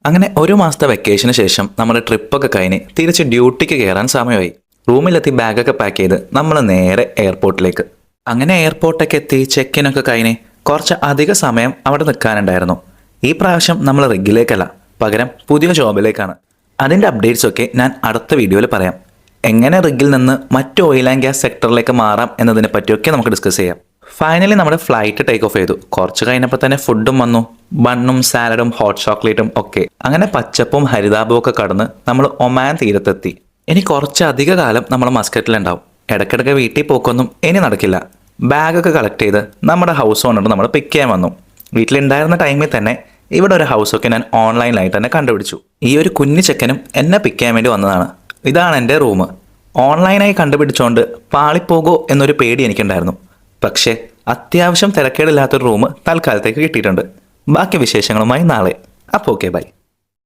അങ്ങനെ ഒരു മാസത്തെ വെക്കേഷന് ശേഷം നമ്മുടെ ട്രിപ്പൊക്കെ കഴിഞ്ഞ് തിരിച്ച് ഡ്യൂട്ടിക്ക് കയറാൻ സമയമായി. റൂമിലെത്തി ബാഗൊക്കെ പാക്ക് ചെയ്ത് നമ്മൾ നേരെ എയർപോർട്ടിലേക്ക്. അങ്ങനെ എയർപോർട്ടൊക്കെ എത്തി ചെക്കിനൊക്കെ കഴിഞ്ഞ് കുറച്ച് അധിക സമയം അവിടെ നിൽക്കാനുണ്ടായിരുന്നു. ഈ പ്രാവശ്യം നമ്മൾ റിഗിലേക്കല്ല, പകരം പുതിയ ജോബിലേക്കാണ്. അതിൻ്റെ അപ്ഡേറ്റ്സൊക്കെ ഞാൻ അടുത്ത വീഡിയോയിൽ പറയാം. എങ്ങനെ റിഗിൽ നിന്ന് മറ്റ് ഓയിൽ ആൻഡ് ഗ്യാസ് സെക്ടറിലേക്ക് മാറാം എന്നതിനെ പറ്റിയൊക്കെ നമുക്ക് ഡിസ്കസ് ചെയ്യാം. ഫൈനലി നമ്മുടെ ഫ്ലൈറ്റ് ടേക്ക് ഓഫ് ചെയ്തു. കുറച്ച് കഴിഞ്ഞപ്പോൾ തന്നെ ഫുഡും വന്നു, ബണ്ണും സാലഡും ഹോട്ട് ചോക്ലേറ്റും ഒക്കെ. അങ്ങനെ പച്ചപ്പും ഹരിതാപവും ഒക്കെ കടന്ന് നമ്മൾ ഒമാൻ തീരത്തെത്തി. ഇനി കുറച്ച് അധിക കാലം നമ്മൾ മസ്കറ്റിലുണ്ടാവും. ഇടയ്ക്കിടയ്ക്ക് വീട്ടിൽ പോക്കൊന്നും ഇനി നടക്കില്ല. ബാഗൊക്കെ കളക്ട് ചെയ്ത് നമ്മുടെ ഹൗസ് ഓണർ നമ്മൾ പിക്ക് ചെയ്യാൻ വന്നു. വീട്ടിലുണ്ടായിരുന്ന ടൈമിൽ തന്നെ ഇവിടെ ഒരു ഹൗസൊക്കെ ഞാൻ ഓൺലൈനിലായിട്ട് തന്നെ കണ്ടുപിടിച്ചു. ഈ ഒരു കുഞ്ഞു ചെക്കനും എന്നെ പിക്ക് ചെയ്യാൻ വേണ്ടി വന്നതാണ്. ഇതാണ് എൻ്റെ റൂം. ഓൺലൈനായി കണ്ടുപിടിച്ചുകൊണ്ട് പാളിപ്പോകോ എന്നൊരു പേടി എനിക്കുണ്ടായിരുന്നു. പക്ഷേ അത്യാവശ്യം തിരക്കേടില്ലാത്തൊരു റൂം തൽക്കാലത്തേക്ക് കിട്ടിയിട്ടുണ്ട്. ബാക്കി വിശേഷങ്ങളുമായി നാളെ. അപ്പോൾ ഓക്കെ, ബൈ.